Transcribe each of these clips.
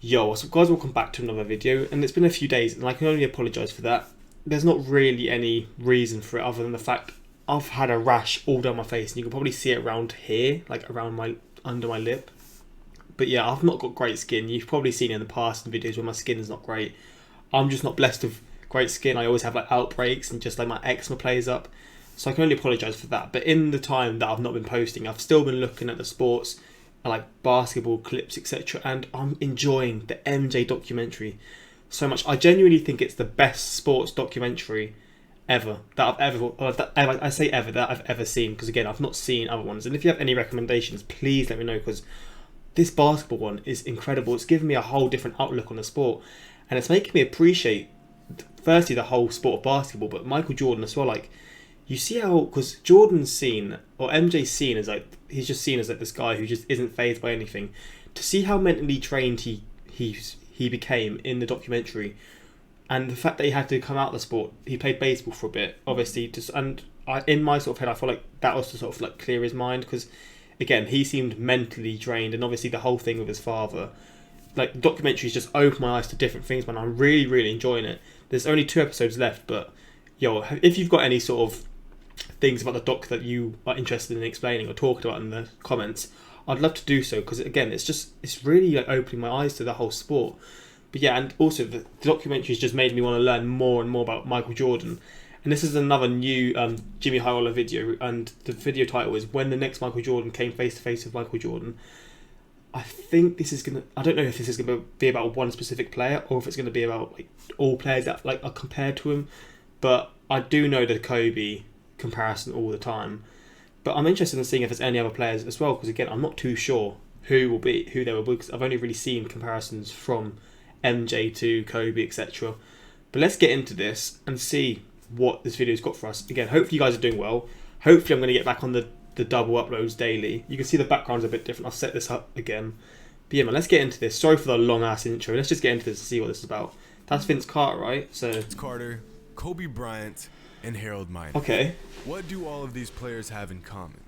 Yo, what's up guys, welcome back to another video, and it's been a few days and I can only apologise for that. There's not really any reason for it other than the fact I've had a rash all down my face and you can probably see it around here, like around my under my lip. But yeah, I've not got great skin. You've probably seen it in the past in videos where my skin is not great. I'm just not blessed with great skin. I always have like outbreaks and just like my eczema plays up. So I can only apologise for that. But in the time that I've not been posting, I've still been looking at the sports, like basketball clips, etc. And I'm enjoying the MJ documentary so much. I genuinely think it's the best sports documentary ever that I've ever, I say ever, that I've ever seen. Because again, I've not seen other ones. And if you have any recommendations, please let me know, because this basketball one is incredible. It's given me a whole different outlook on the sport, and it's making me appreciate, firstly, the whole sport of basketball, but Michael Jordan as well. Like, you see how, because Jordan's seen, or MJ's seen as like, he's just seen as like this guy who just isn't fazed by anything. To see how mentally trained he became in the documentary, and the fact that he had to come out of the sport, he played baseball for a bit, obviously, just, and in my sort of head, I feel like that was to sort of like clear his mind, because again, he seemed mentally drained, and obviously the whole thing with his father. Like, the documentary's just opened my eyes to different things, man. I'm really, really enjoying it. There's only 2 episodes left, but yo, if you've got any sort of things about the doc that you are interested in explaining or talking about in the comments, I'd love to do so, because again, it's really like opening my eyes to the whole sport. But yeah, and also the documentary's just made me want to learn more and more about Michael Jordan. And this is another new Jimmy Hyola video, and the video title is "When the Next Michael Jordan Came Face to Face with Michael Jordan." I think this is gonna. I don't know if this is gonna be about one specific player or if it's gonna be about like all players that like are compared to him. But I do know the Kobe comparison all the time. But I'm interested in seeing if there's any other players as well, because again, I'm not too sure who they will be, because I've only really seen comparisons from MJ to Kobe, etc. But let's get into this and see what this video's got for us. Again, hopefully you guys are doing well. Hopefully I'm going to get back on the double uploads daily. You can see the background's a bit different. I'll set this up again. But yeah, man, let's get into this. Sorry for the long ass intro. Let's just get into this and see what this is about. That's Vince Carter, right? So Vince Carter, Kobe Bryant, and Harold Miner. Okay. What do all of these players have in common?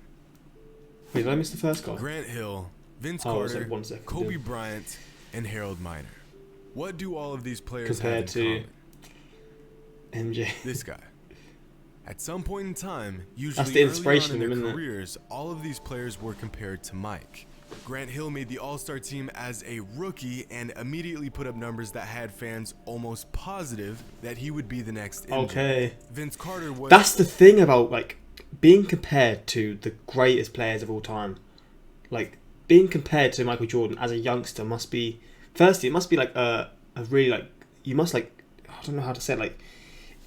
Wait, did I miss the first guy? Grant Hill, Vince Oh, Carter, like 1 second, Kobe yeah. Bryant, and Harold Miner. What do all of these players Compared have in to common? MJ. This guy. At some point in time, usually That's the early inspiration on in of him, their isn't it? careers, all of these players were compared to Mike. Grant Hill made the All-Star team as a rookie and immediately put up numbers that had fans almost positive that he would be the next MJ. Okay. Vince Carter was... That's the thing about like being compared to the greatest players of all time. Like, being compared to Michael Jordan as a youngster must be, firstly, it must be like a really like, you must like, I don't know how to say it, like,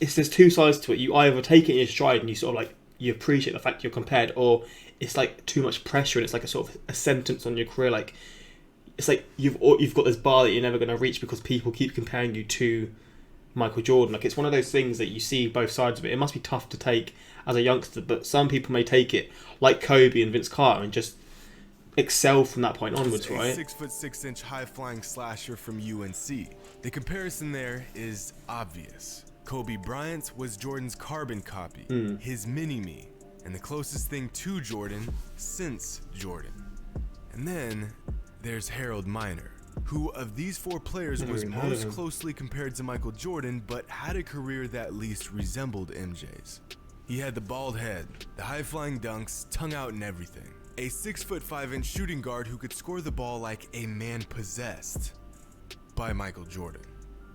there's 2 sides to it. You either take it in your stride and you sort of like, you appreciate the fact you're compared, or it's like too much pressure and it's like a sort of a sentence on your career. Like, it's like you've got this bar that you're never going to reach because people keep comparing you to Michael Jordan. Like, it's one of those things that you see both sides of it. It must be tough to take as a youngster, but some people may take it like Kobe and Vince Carter and just excel from that point onwards, right? 6'6" high-flying slasher from UNC. The comparison there is obvious. Kobe Bryant was Jordan's carbon copy, his mini-me, and the closest thing to Jordan since Jordan. And then there's Harold Miner, who of these 4 players Never was even heard of most him. closely compared to Michael Jordan, but had a career that least resembled MJ's. He had the bald head, the high-flying dunks, tongue out and everything. A 6'5" shooting guard who could score the ball like a man possessed by Michael Jordan.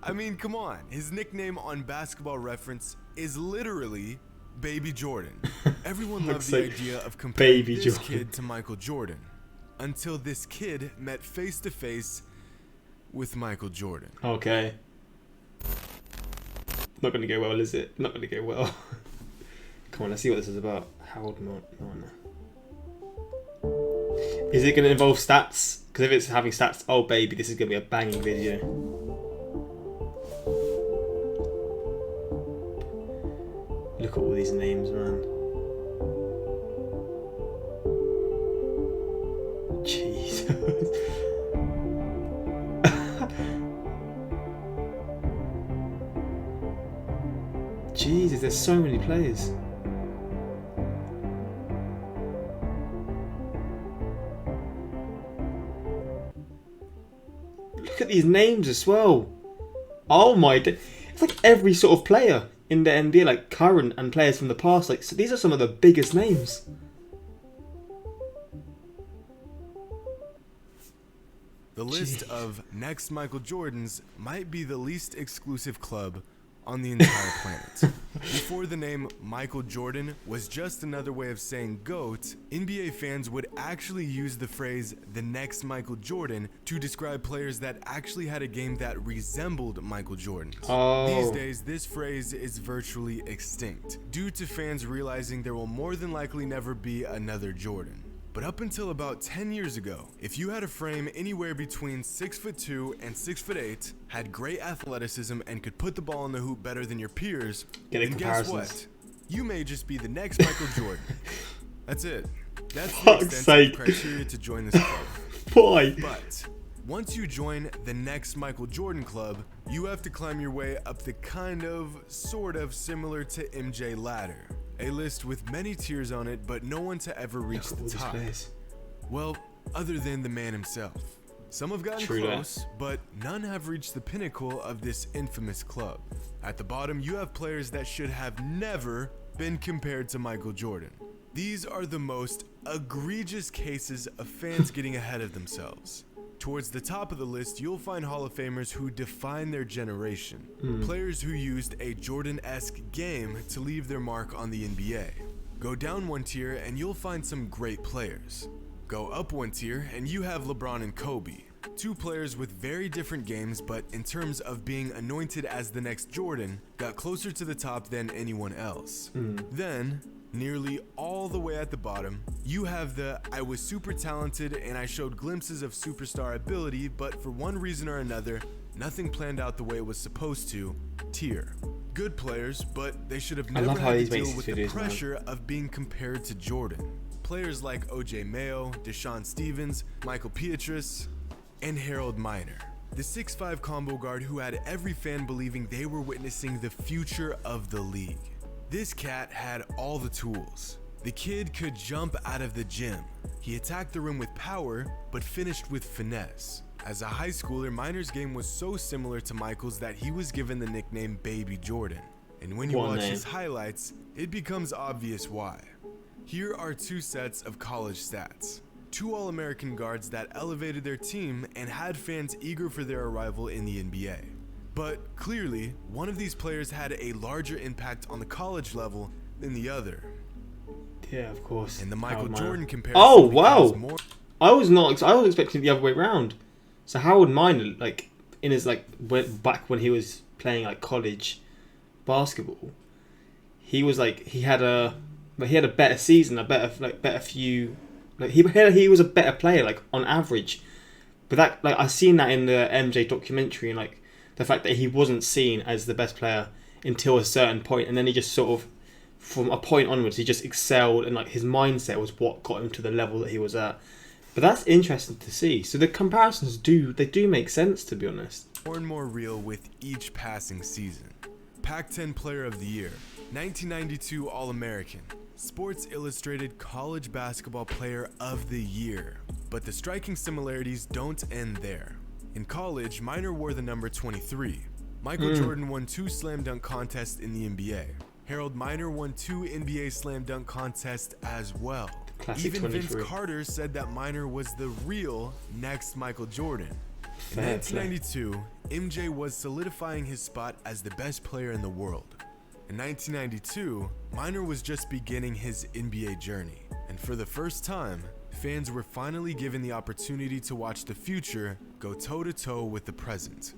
I mean, come on, his nickname on Basketball Reference is literally Baby Jordan. Everyone loved the like idea of comparing Baby this Jordan. kid to Michael Jordan, until this kid met face to face with Michael Jordan. Okay. Not going to go well, is it? Not going to go well. Come on, let's see what this is about. Harold Miner. Is it going to involve stats? Because if it's having stats, oh baby, this is going to be a banging video. Look at all these names, man. Jesus. Jesus, there's so many players. Look at these names as well. Oh my! It's like every sort of player in the NBA, like current and players from the past. Like, so these are some of the biggest names. The list of next Michael Jordans might be the least exclusive club on the entire planet. Before the name Michael Jordan was just another way of saying GOAT, NBA fans would actually use the phrase the next Michael Jordan to describe players that actually had a game that resembled Michael Jordan's. Oh. These days, this phrase is virtually extinct due to fans realizing there will more than likely never be another Jordan. But up until about 10 years ago, if you had a frame anywhere between 6'2" and 6'8", had great athleticism and could put the ball in the hoop better than your peers, then guess what? You may just be the next Michael Jordan. That's it. That's the extent of the criteria to join this club. Why? But once you join the next Michael Jordan club, you have to climb your way up the sort of similar to MJ ladder. A list with many tiers on it, but no one to ever reach the top. Well, other than the man himself. Some have gotten close, but none have reached the pinnacle of this infamous club. At the bottom, you have players that should have never been compared to Michael Jordan. These are the most egregious cases of fans getting ahead of themselves. Towards the top of the list, you'll find Hall of Famers who define their generation. Players who used a Jordan-esque game to leave their mark on the NBA. Go down one tier and you'll find some great players. Go up one tier and you have LeBron and Kobe. Two players with very different games, but in terms of being anointed as the next Jordan, got closer to the top than anyone else. Then, nearly all the way at the bottom, you have the I was super talented and I showed glimpses of superstar ability, but for one reason or another, nothing planned out the way it was supposed to tier. Good players, but they should have never had to deal with the pressure of being compared to Jordan. Players like OJ Mayo, Deshaun Stevens, Michael Pietrus, and Harold Miner. The 6'5" combo guard who had every fan believing they were witnessing the future of the league. This cat had all the tools. The kid could jump out of the gym. He attacked the rim with power, but finished with finesse. As a high schooler, Miner's game was so similar to Michael's that he was given the nickname Baby Jordan. And when you watch his highlights, it becomes obvious why. Here are two sets of college stats. Two All-American guards that elevated their team and had fans eager for their arrival in the NBA. But clearly, one of these players had a larger impact on the college level than the other. Yeah, of course. And the Michael Jordan comparison. Oh wow! I was expecting the other way around. So Harold Miner, like in his back when he was playing like college basketball, he was like he had a better season, he was a better player like on average. But that I seen that in the MJ documentary and like. The fact that he wasn't seen as the best player until a certain point, and then he just sort of, from a point onwards, he just excelled, and like his mindset was what got him to the level that he was at. But that's interesting to see. So the comparisons do make sense, to be honest. More and more real with each passing season. Pac-10 Player of the Year, 1992 All-American, Sports Illustrated College Basketball Player of the Year. But the striking similarities don't end there. In college, Miner wore the number 23. Michael Jordan won 2 slam dunk contests in the NBA. Harold Miner won 2 NBA slam dunk contests as well. Classic Even 23. Vince Carter said that Miner was the real next Michael Jordan. In Fair 1992, MJ was solidifying his spot as the best player in the world. In 1992, Miner was just beginning his NBA journey. And for the first time, fans were finally given the opportunity to watch the future go toe-to-toe with the present.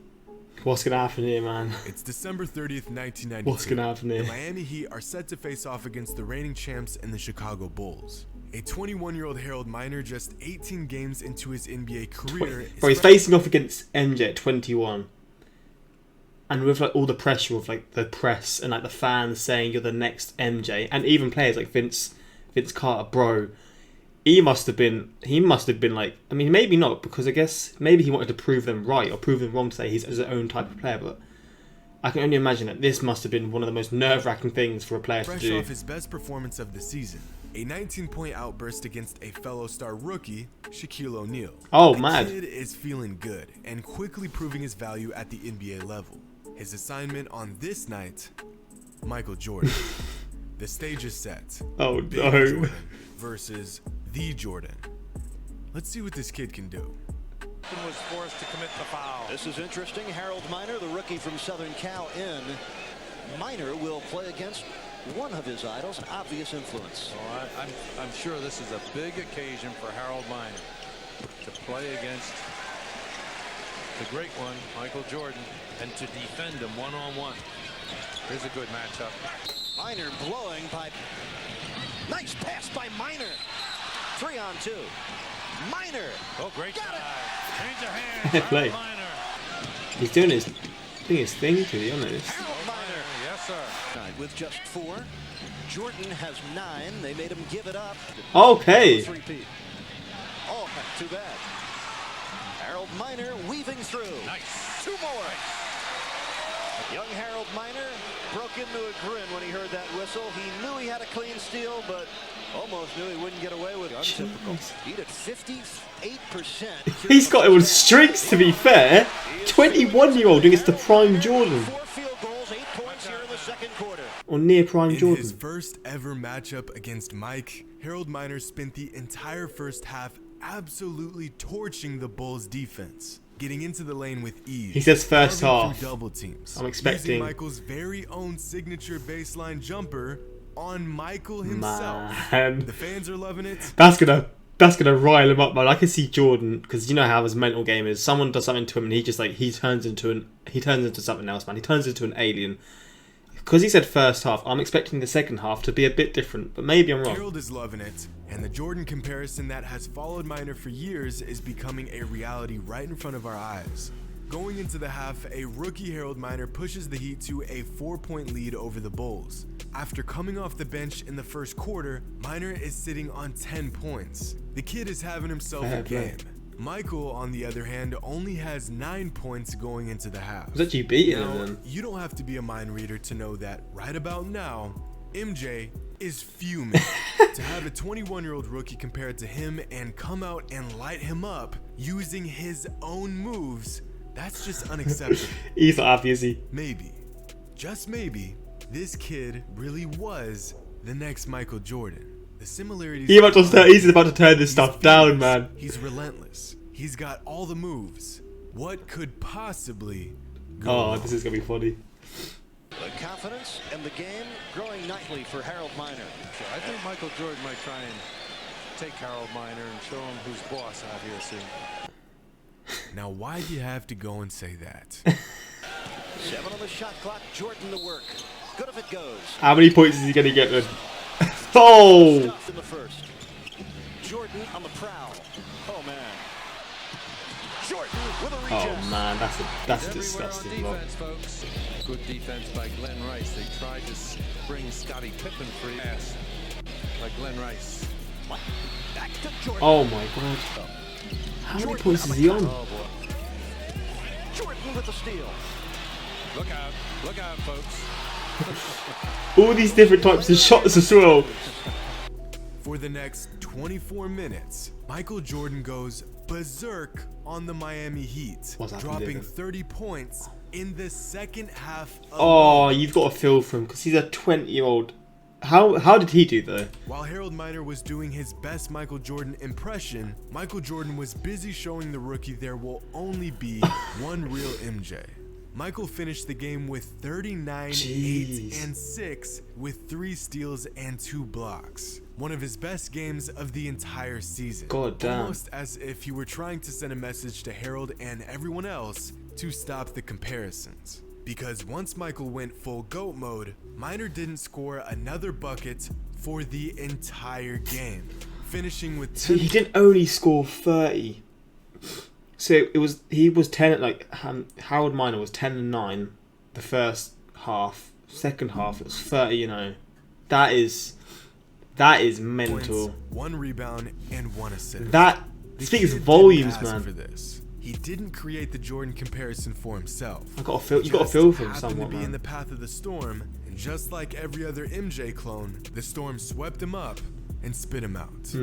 What's going to happen here, man? It's December 30th, 1992. What's going to happen here? The Miami Heat are set to face off against the reigning champs and the Chicago Bulls. A 21-year-old Harold Miner, just 18 games into his NBA career... Bro, he's facing off against MJ at 21. And with like all the pressure of like the press and like the fans saying you're the next MJ, and even players like Vince Carter, bro... He must have been like, I mean, maybe not, because I guess maybe he wanted to prove them right or prove them wrong to say he's his own type of player, but I can only imagine that this must have been one of the most nerve-wracking things for a player to do. Fresh off his best performance of the season, A 19-point outburst against a fellow star rookie, Shaquille O'Neal. Oh, the mad. kid is feeling good and quickly proving his value at the NBA level. His assignment on this night, Michael Jordan. The stage is set. Oh, Big no. Jordan versus the Jordan. Let's see what this kid can do. Was forced to commit the foul. This is interesting. Harold Miner, the rookie from Southern Cal, in. Miner will play against one of his idols, an obvious influence. Oh, I'm sure this is a big occasion for Harold Miner to play against the great one, Michael Jordan, and to defend him one-on-one. Here's a good matchup. Miner blowing by. Nice pass by Miner. 3-on-2. Miner. Oh, great Got dive. it. Change of hands. Play. Harold Miner. He's doing his thing, to be honest. Harold Miner. Yes, sir. With just 4. Jordan has 9. They made him give it up. Okay. Three-peat. Oh, too bad. Harold Miner weaving through. Nice. 2 more. Young Harold Miner broke into a grin when he heard that whistle. He knew he had a clean steal, but almost knew he wouldn't get away with it. Untypical. Beat at 58%. He's got it with streaks, to be fair. 21-year-old against the prime Jordan. 4 field goals, 8 points here in the second quarter. Or near prime In Jordan. his first ever matchup against Mike, Harold Miner spent the entire first half absolutely torching the Bulls' defense, getting into the lane with ease. He says first carving half. through double teams. I'm expecting- using Michael's very own signature baseline jumper on Michael himself. Man. The fans are loving it. That's gonna rile him up, man. I can see Jordan, because you know how his mental game is. Someone does something to him and he just like he turns into something else, man. He turns into an alien. Because he said first half, I'm expecting the second half to be a bit different, but maybe I'm wrong. Harold is loving it, and the Jordan comparison that has followed Miner for years is becoming a reality right in front of our eyes. Going into the half, a rookie Harold Miner pushes the Heat to a 4-point lead over the Bulls. After coming off the bench in the first quarter, Miner is sitting on 10 points. The kid is having himself Fair a play. game. Michael, on the other hand, only has 9 points going into the half. I was actually beating him Now, then. you don't have to be a mind reader to know that right about now, MJ is fuming. To have a 21-year-old rookie compared to him and come out and light him up using his own moves, that's just unacceptable. He's not happy, is he? Maybe, just maybe, this kid really was the next Michael Jordan. The similarities. He's about to turn this stuff down, man. He's relentless. He's got all the moves. What could possibly go Oh, wrong? this is gonna be funny. The confidence and the game growing nightly for Harold Miner. I think Michael Jordan might try and take Harold Miner and show him who's boss out here soon. Now, why do you have to go and say that? 7 on the shot clock. Jordan to work. Good if it goes. How many points is he gonna get then? Oh! Stuffed in the first. Jordan on the prowl. Oh man. Jordan with a reject. Oh man, that's Everywhere disgusting. on Look. defense, folks. Good defense by Glenn Rice. They tried to bring Scottie Pippen free pass by Glenn Rice. Back to Jordan. Oh my god. How many points is he on? Oh boy. Jordan with the steal. Look out, folks. All these different types of shots as well. For the next 24 minutes, Michael Jordan goes berserk on the Miami Heat, What's happened dropping there? 30 points in the second half of Oh, you've got to feel for him because he's a 20-year-old. How did he do though? While Harold Miner was doing his best Michael Jordan impression, Michael Jordan was busy showing the rookie there will only be one real MJ. Michael finished the game with 39, Jeez. 8, and 6 with 3 steals and 2 blocks. One of his best games of the entire season. God damn. Almost as if he were trying to send a message to Harold and everyone else to stop the comparisons. Because once Michael went full GOAT mode, Miner didn't score another bucket for the entire game, finishing with 10 So he didn't only score 30. So he was 10 like Harold Miner was 10 and 9 the first half. Second half it was 30, you know. That is mental. points, 1 rebound, and 1 assist. That The speaks kid volumes, didn't ask man. For this. He didn't create the Jordan comparison for himself. You got to feel for him Just happened somewhat, to be in man. the path of the storm, and just like every other MJ clone, the storm swept him up and spit him out.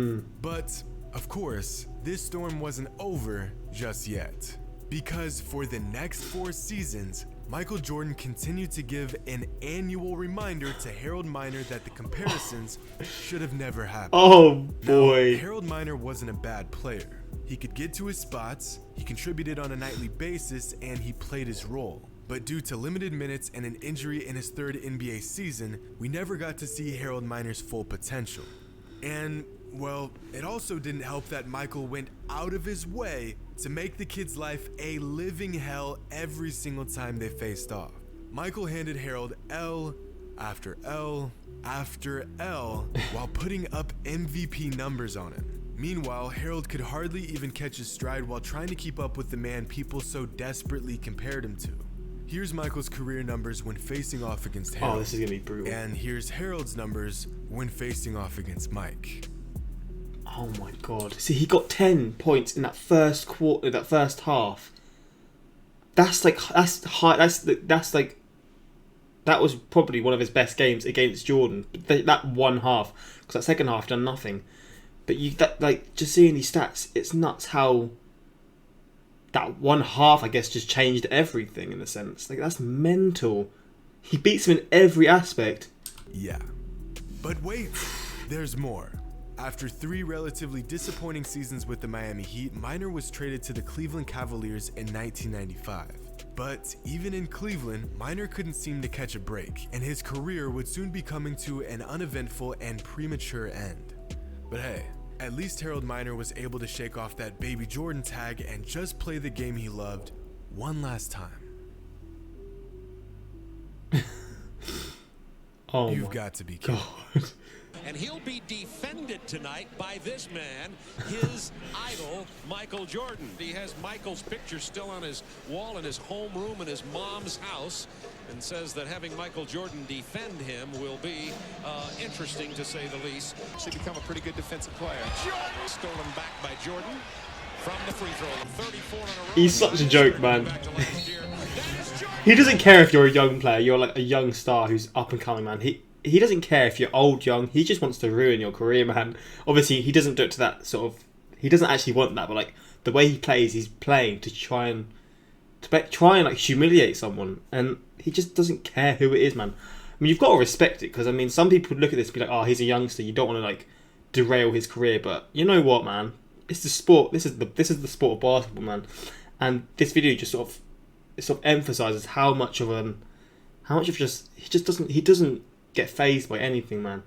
But, of course, this storm wasn't over just yet. Because for the next 4 seasons, Michael Jordan continued to give an annual reminder to Harold Miner that the comparisons should have never happened. Oh Now, boy. Harold Miner wasn't a bad player. He could get to his spots, he contributed on a nightly basis, and he played his role. But due to limited minutes and an injury in his 3rd NBA season, we never got to see Harold Miner's full potential. And, well, it also didn't help that Michael went out of his way to make the kid's life a living hell every single time they faced off. Michael handed Harold L after L after L while putting up MVP numbers on him. Meanwhile, Harold could hardly even catch his stride while trying to keep up with the man people so desperately compared him to. Here's Michael's career numbers when facing off against Harold. Oh, this is gonna be brutal. And here's Harold's numbers when facing off against Mike. Oh my god. See, he got 10 points in that first quarter, that first half. That's high. That was probably one of his best games against Jordan. That one half, because that second half done nothing. But just seeing these stats, it's nuts how that one half, I guess, just changed everything in a sense. Like, that's mental. He beats him in every aspect. Yeah. But wait, there's more. After 3 relatively disappointing seasons with the Miami Heat, Miner was traded to the Cleveland Cavaliers in 1995. But even in Cleveland, Miner couldn't seem to catch a break, and his career would soon be coming to an uneventful and premature end. But hey, at least Harold Miner was able to shake off that Baby Jordan tag and just play the game he loved one last time. Oh You've my got to be kidding. god. And he'll be defended tonight by this man, his idol, Michael Jordan. He has Michael's picture still on his wall in his homeroom in his mom's house, and says that having Michael Jordan defend him will be interesting, to say the least. Should become a pretty good defensive player. Jordan stolen back by Jordan from the free throw. 34 in a row. He's such a joke, man. Back to last year. Dennis Jordan. He doesn't care if you're a young player. You're like a young star who's up and coming, man. He doesn't care if you're old, young. He just wants to ruin your career, man. Obviously, he doesn't do it to that sort of... He doesn't actually want that, but like the way he plays, he's playing to try and like humiliate someone, and he just doesn't care who it is, man. I mean, you've got to respect it, because I mean, some people look at this and be like, "Oh, he's a youngster. You don't want to like derail his career." But you know what, man? It's the sport. This is the sport of basketball, man. And this video just sort of emphasizes how much of just he doesn't get fazed by anything, man.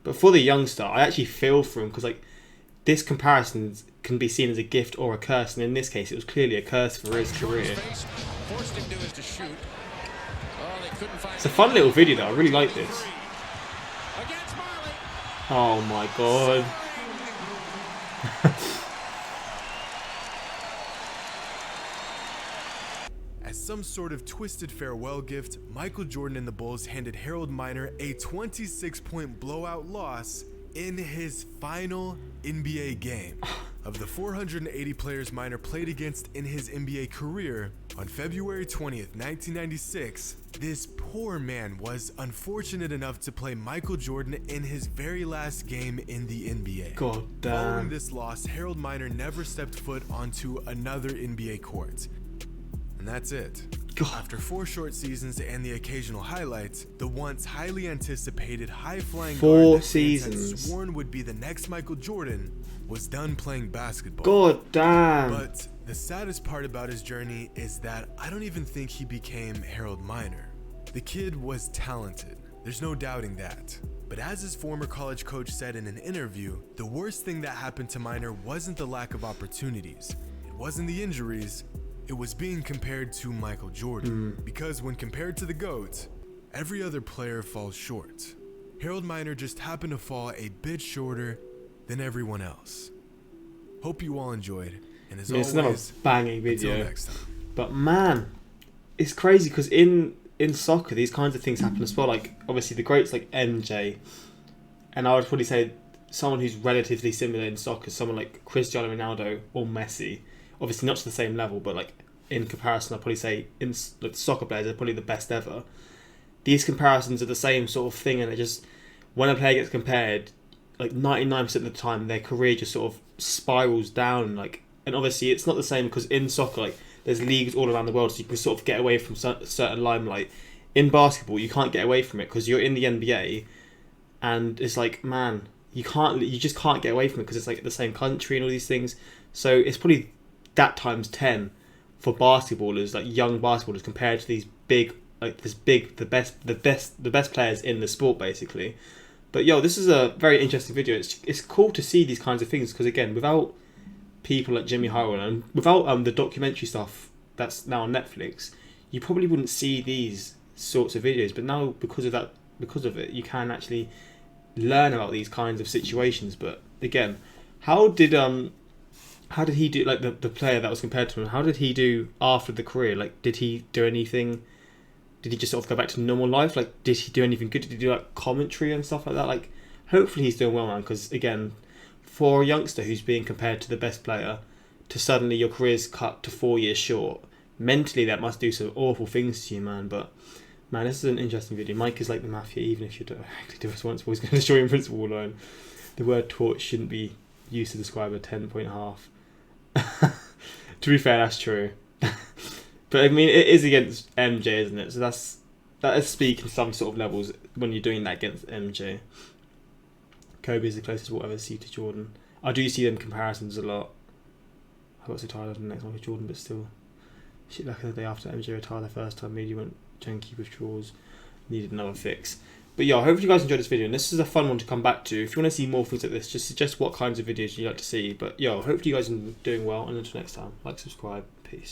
But for the youngster, I actually feel for him, because like this comparison can be seen as a gift or a curse, and in this case, it was clearly a curse for his career. Forced him to to shoot. Oh, they couldn't find It's a fun little video, though. I really like this. against Marley. Oh my god. As some sort of twisted farewell gift, Michael Jordan and the Bulls handed Harold Miner a 26-point blowout loss in his final NBA game. Of the 480 players Miner played against in his NBA career, on February 20th, 1996, this poor man was unfortunate enough to play Michael Jordan in his very last game in the NBA. God Following damn. this loss, Harold Miner never stepped foot onto another NBA court. And that's it. God. After 4 short seasons and the occasional highlights, the once highly anticipated high-flying 4 guard that fans had seasons. sworn would be the next Michael Jordan was done playing basketball. God damn. But the saddest part about his journey is that I don't even think he became Harold Miner. The kid was talented, there's no doubting that. But as his former college coach said in an interview, the worst thing that happened to Miner wasn't the lack of opportunities, it wasn't the injuries, it was being compared to Michael Jordan. Because when compared to the GOAT, every other player falls short. Harold Miner just happened to fall a bit shorter than everyone else. Hope you all enjoyed, and as It's another always, banging until video. next time. But man, it's crazy, because in soccer, these kinds of things happen as well. Like, obviously, the greats like MJ, and I would probably say someone who's relatively similar in soccer, someone like Cristiano Ronaldo or Messi. Obviously, not to the same level, but like in comparison, I'd probably say in like soccer players are probably the best ever. These comparisons are the same sort of thing, and it just when a player gets compared, like 99% of the time their career just sort of spirals down. Like, and obviously it's not the same because in soccer, like, there's leagues all around the world, so you can sort of get away from certain limelight. In basketball, you can't get away from it because you're in the NBA, and it's like, man, you just can't get away from it because it's like the same country and all these things. So it's probably that times 10 for basketballers, like young basketballers, compared to these big, like the best players in the sport, basically. But yo, this is a very interesting video. It's cool to see these kinds of things because, again, without people like Jimmy Howell and without the documentary stuff that's now on Netflix, you probably wouldn't see these sorts of videos. But now, because of it, you can actually learn about these kinds of situations. But again, how did he do, like the player that was compared to him? How did he do after the career? Like, did he do anything? Did he just sort of go back to normal life? Like, did he do anything good? Did he do like commentary and stuff like that? Like, hopefully he's doing well, man. Because again, for a youngster who's being compared to the best player, to suddenly your career's cut to 4 years short, mentally that must do some awful things to you, man. But man, this is an interesting video. Mike is like the mafia, even if you don't actually do responsible, he's going to destroy in principle alone. The word torch shouldn't be used to describe a 10-point half. To be fair, that's true. But I mean, it is against MJ, isn't it? So that is speaking some sort of levels when you're doing that against MJ. Kobe is the closest we'll ever see to Jordan. I do see them comparisons a lot. I got so tired of the next one with Jordan, but still. Shit, back in the day after MJ retired the first time, Media went junky withdrawals, needed another fix. But yeah, I hope you guys enjoyed this video, and this is a fun one to come back to. If you want to see more things like this, just suggest what kinds of videos you'd like to see. But yo, hopefully you guys are doing well, and until next time, like, subscribe, peace.